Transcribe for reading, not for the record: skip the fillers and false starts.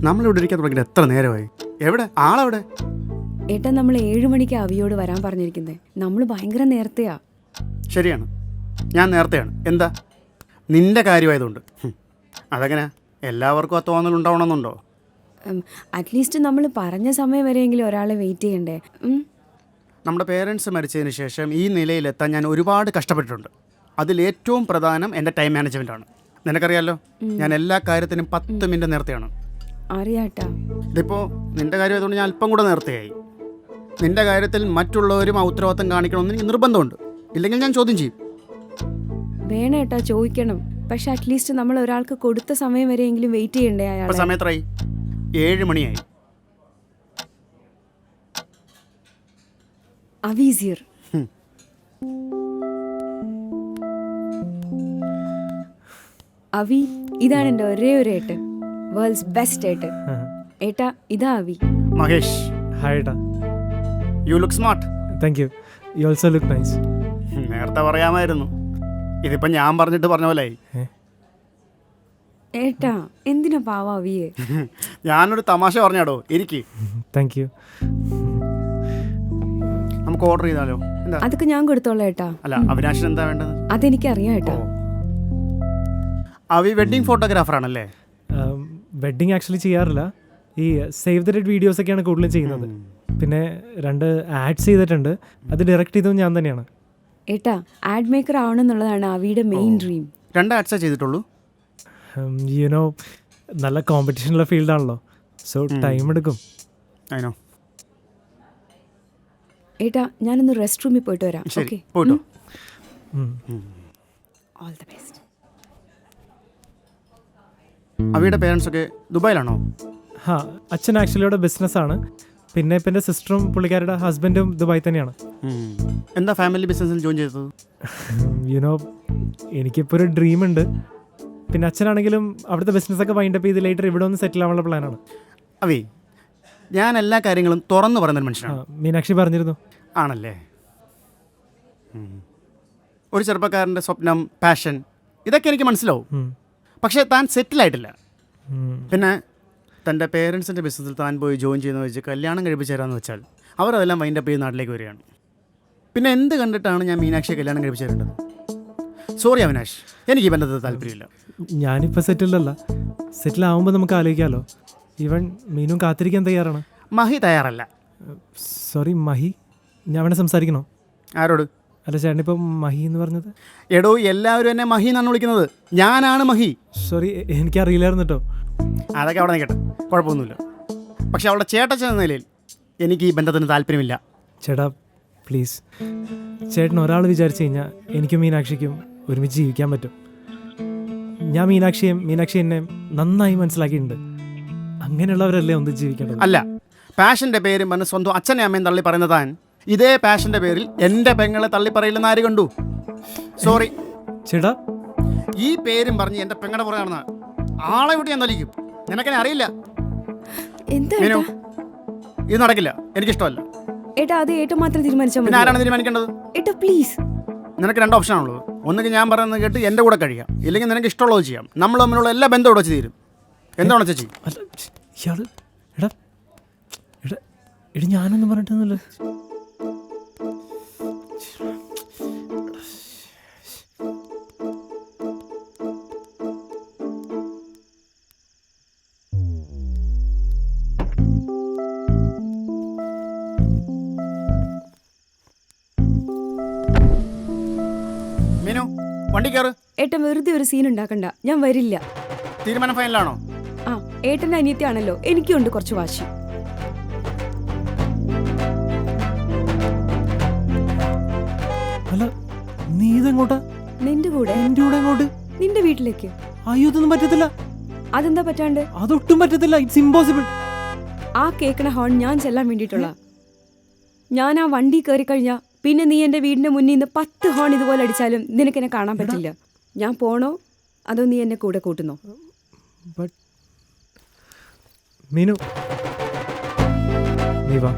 നമ്മളിവിടെ ഇരിക്കാൻ തുടങ്ങിയിട്ട് എത്ര നേരമായി? എവിടെ ആളെവിടെ? ഏട്ടാ നമ്മൾ 7 മണിക്ക് അവിയോട് വരാൻ പറഞ്ഞിരിക്കുന്നത്. നമ്മൾ ഭയങ്കര നേരത്തെയാ. ശരിയാണ്, ഞാൻ നേരത്തെയാണ്. എന്താ നിന്റെ കാര്യമായതുകൊണ്ട്? അതെങ്ങനെ എല്ലാവർക്കും ആ തോന്നലുണ്ടാവണമെന്നുണ്ടോ? അറ്റ്ലീസ്റ്റ് നമ്മൾ പറഞ്ഞ സമയം വരെയെങ്കിലും ഒരാളെ വെയിറ്റ് ചെയ്യണ്ടേ? നമ്മുടെ പേരൻസ് മരിച്ചതിന് ശേഷം ഈ നിലയിലെത്താൻ ഞാൻ ഒരുപാട് കഷ്ടപ്പെട്ടിട്ടുണ്ട്. അതിലേറ്റവും പ്രധാനം എൻ്റെ ടൈം മാനേജ്മെൻറ്റാണ്. നിനക്കറിയാലോ, ഞാൻ എല്ലാ കാര്യത്തിനും 10 മിനിറ്റ് നേരത്തെയാണ്. അറിയാട്ടാ. ഇതിപ്പോൾ നിൻ്റെ കാര്യമായതുകൊണ്ട് ഞാൻ അല്പം കൂടെ നേരത്തെയായി. നിൻ്റെ കാര്യത്തിൽ മറ്റുള്ളവരും ആ ഉത്തരവാദിത്തം കാണിക്കണമെന്ന് എനിക്ക് നിർബന്ധമുണ്ട്. ഇല്ലെങ്കിൽ ഞാൻ ചോദ്യം ചെയ്യും. വേണേട്ടാ, ചോദിക്കണം. പക്ഷെ അറ്റ്ലീസ്റ്റ് നമ്മൾ ഒരാൾക്ക് കൊടുത്ത സമയം വരെയെങ്കിലും വെയിറ്റ് ചെയ്യണ്ടേ അയാൾ? ഇപ്പോൾ സമയത്തായി 7 മണിയായി. അവീസിയർ. അവി, ഇതാണ് എൻ്റെ ഒരേ ഒരു ഏട്ടൻ, വേൾഡ്സ് ബെസ്റ്റ് ഏട്ടൻ. ഏട്ടാ, ഇതാ അവി. മഹേഷ്. ഹായ് ഏട്ടാ. You look smart. Thank you. You also look nice. നേരത്തെ പറയാമായിരുന്നു. ഇതിപ്പോൾ ഞാൻ പറഞ്ഞിട്ട് പറഞ്ഞ പോലെയായി. ഏട്ടാ, എന്തിനാ പാവ അവിയെ? ഞാനൊരു തമാശ പറഞ്ഞാടോ. ഇരിക്ക്. Thank you. നമുക്ക് ഓർഡർ ചെയ്താലോ? എന്താ? അതൊക്കെ ഞാൻ കൊടുത്തോളാം ഏട്ടാ. അല്ല, അവിനാശിന് എന്താ വേണ്ടത്? അതെനിക്കറിയാം ഏട്ടാ. അവി വെഡിങ് ഫോട്ടോഗ്രാഫർ ആണല്ലേ? വെഡ്ഡിങ് ആക്ച്വലി ചെയ്യാറില്ല. ഈ സേവ് ദ ഡേറ്റ് വീഡിയോസൊക്കെയാണ് കൂടുതലും ചെയ്യുന്നത്. പിന്നെ 2 ആഡ്സ് ചെയ്തിട്ടുണ്ട്. അത് ഡയറക്റ്റ് ചെയ്തതും ഞാൻ തന്നെയാണ്. ഏട്ടാ, ആഡ് മേക്കർ ആവണമെന്നുള്ളതാണ് അവിയുടെ മെയിൻ ഡ്രീം. 2 ആഡ്സേ ചെയ്തിട്ടുള്ളൂ? യുനോ, നല്ല കോമ്പറ്റീഷനുള്ള ഫീൽഡാണല്ലോ, സോ ടൈം എടുക്കും. അതിനോ? ഏട്ടാ, ഞാനൊന്ന് റെസ്റ്റ് റൂമിൽ പോയിട്ട് വരാം. ശരി, പോയിട്ടോ. All the best. അവിയുടെ പേരൻസ് ഒക്കെ ദുബായിലാണോ? ഹാ, അച്ഛൻ ആക്ച്വലി അവിടെ ബിസിനസ്സാണ്. പിന്നെ ഇപ്പം എൻ്റെ സിസ്റ്ററും പുള്ളിക്കാരുടെ ഹസ്ബൻഡും ദുബായ് തന്നെയാണ്. എന്താ ഫാമിലി ബിസിനസ്സിൽ ജോയിൻ ചെയ്തത്? യുനോ, എനിക്കിപ്പോൾ ഒരു ഡ്രീം ഉണ്ട്. പിന്നെ അച്ഛനാണെങ്കിലും അവിടുത്തെ ബിസിനസ്സൊക്കെ വൈൻഡപ്പ് ചെയ്ത് ലേറ്റർ ഇവിടെ ഒന്ന് സെറ്റിൽ ആവാനുള്ള പ്ലാനാണ്. അവി, ഞാൻ എല്ലാ കാര്യങ്ങളും തുറന്നു പറയുന്നൊരു മനുഷ്യനാണ്. മീനാക്ഷി പറഞ്ഞിരുന്നു. ആണല്ലേ? ഒരു ചെറുപ്പക്കാരൻ്റെ സ്വപ്നം, പാഷൻ, ഇതൊക്കെ എനിക്ക് മനസ്സിലാവും. പക്ഷേ താൻ സെറ്റിലായിട്ടില്ല. പിന്നെ തൻ്റെ പേരൻസിൻ്റെ ബിസിനസ്സിൽ താൻ പോയി ജോയിൻ ചെയ്യുന്ന വെച്ച് കല്യാണം കഴിപ്പിച്ച് തരാമെന്ന് വെച്ചാൽ അവരതെല്ലാം വൈൻഡപ്പ് ചെയ്ത് നാട്ടിലേക്ക് വരികയാണ്. പിന്നെ എന്ത് കണ്ടിട്ടാണ് ഞാൻ മീനാക്ഷിയെ കല്യാണം കഴിപ്പിച്ച് തരേണ്ടത്? സോറി അവിനാഷ്, എനിക്ക് ഈ ബന്ധത്തിൽ താല്പര്യമില്ല. ഞാനിപ്പോൾ സെറ്റിലല്ല. സെറ്റിലാവുമ്പോൾ നമുക്ക് ആലോചിക്കാമല്ലോ. ഈവൻ മീനും കാത്തിരിക്കാൻ തയ്യാറാണ്. മഹി തയ്യാറല്ല. സോറി മഹി, ഞാൻ വേണേൽ സംസാരിക്കണോ? ആരോട്? അല്ല ചേട്ടനിപ്പം മഹി എന്ന് പറഞ്ഞത്? എടോ, എല്ലാവരും എന്നെ മഹി എന്നാണ് വിളിക്കുന്നത്. ഞാനാണ് മഹി. സോറി, എനിക്കറിയില്ലായിരുന്നു കേട്ടോ. അതൊക്കെ അവിടെ നിൽക്കട്ടെ, കുഴപ്പമൊന്നുമില്ല. പക്ഷെ അവളുടെ ചേട്ടച്ച എന്ന നിലയിൽ എനിക്ക് ഈ ബന്ധത്തിന് താല്പര്യമില്ല. ചേട്ടാ പ്ലീസ്, ചേട്ടൻ ഒരാൾ വിചാരിച്ചു കഴിഞ്ഞാൽ എനിക്കും മീനാക്ഷിക്കും ഒരുമിച്ച് ജീവിക്കാൻ പറ്റും. ഞാൻ മീനാക്ഷി എന്നെ നന്നായി മനസ്സിലാക്കിയിട്ടുണ്ട്. അങ്ങനെയുള്ളവരല്ലേ ഒന്ന് ജീവിക്കേണ്ടത്? അല്ല, പാഷൻ്റെ പേരും പറഞ്ഞ് സ്വന്തം അച്ഛനെ അമ്മയും തള്ളി പറയുന്ന താൻ ഇതേ പാഷൻ്റെ പേരിൽ എൻ്റെ പെങ്ങളെ തള്ളി പറയില്ലെന്ന് ആര് കണ്ടു? സോറി ചേട്ടാ, ഈ പേരും പറഞ്ഞ് എൻ്റെ പെങ്ങളുടെ പുറകെ നടന്ന ആളെ വിട്ട് ഞാൻ തല്ലിക്കും. നിനക്കെന്നെ അറിയില്ല. മീനു, ഇത് നടക്കില്ല, എനിക്കിഷ്ടമല്ല. ഏട്ടാ, അത് ഏട്ടൻ മാത്രം തീരുമാനിച്ചാൽ പിന്നെ ആരാണ് തീരുമാനിക്കേണ്ടത്? ഏട്ടാ പ്ലീസ്. നിനക്ക് 2 ഓപ്ഷനാണുള്ളത്. ഒന്നുകിൽ ഞാൻ പറയുന്നത് കേട്ട് എൻ്റെ കൂടെ കഴിയാം, ഇല്ലെങ്കിൽ നിനക്ക് ഇഷ്ടമുള്ളത് ചെയ്യാം. നമ്മൾ തമ്മിലുള്ള എല്ലാ ബന്ധവും ഇവിടെ വെച്ച് തീരും. എന്താണ് ചേച്ചി? അല്ല ഇയാള്, എടാ എടാ എടി, ഞാനൊന്നും പറഞ്ഞിട്ടൊന്നുമില്ല. മീനു, വണ്ടി കയറ്. ഏട്ടൻ വെറുതെ ഒരു സീൻ ഉണ്ടാക്കണ്ട, ഞാൻ വരില്ല. തീരുമാനം ഫൈനലാണോ? ആ, ഏട്ടൻ്റെ അനിയത്തിയാണല്ലോ, എനിക്കുണ്ട് കുറച്ച് വാശി. അല്ല, നീ ഇതെങ്ങോട്ടാ? നിന്റെ കൂടെ. എൻ്റെ കൂടെ എങ്ങോട്ട്? നിന്റെ വീട്ടിലേക്ക്. അയ്യോ, ഇതൊന്നും പറ്റത്തില്ല. അതെന്താ പറ്റാണ്ട്? അതൊട്ടും പറ്റത്തില്ല. It's impossible. ആ കേക്കണ ഹോൺ ഞാൻ ചെല്ലാൻ വേണ്ടിയിട്ടുള്ള. ഞാൻ ആ വണ്ടി കയറി കഴിഞ്ഞാ പിന്നെ നീ എൻ്റെ വീടിന്റെ മുന്നിൽ നിന്ന് 10 ഹോൺ ഇതുപോലെ അടിച്ചാലും നിനക്കെന്നെ കാണാൻ പറ്റില്ല. ഞാൻ പോണോ അതോ നീ എന്നെ കൂടെ കൂട്ടുന്നോ? മീനു, നീ വാ.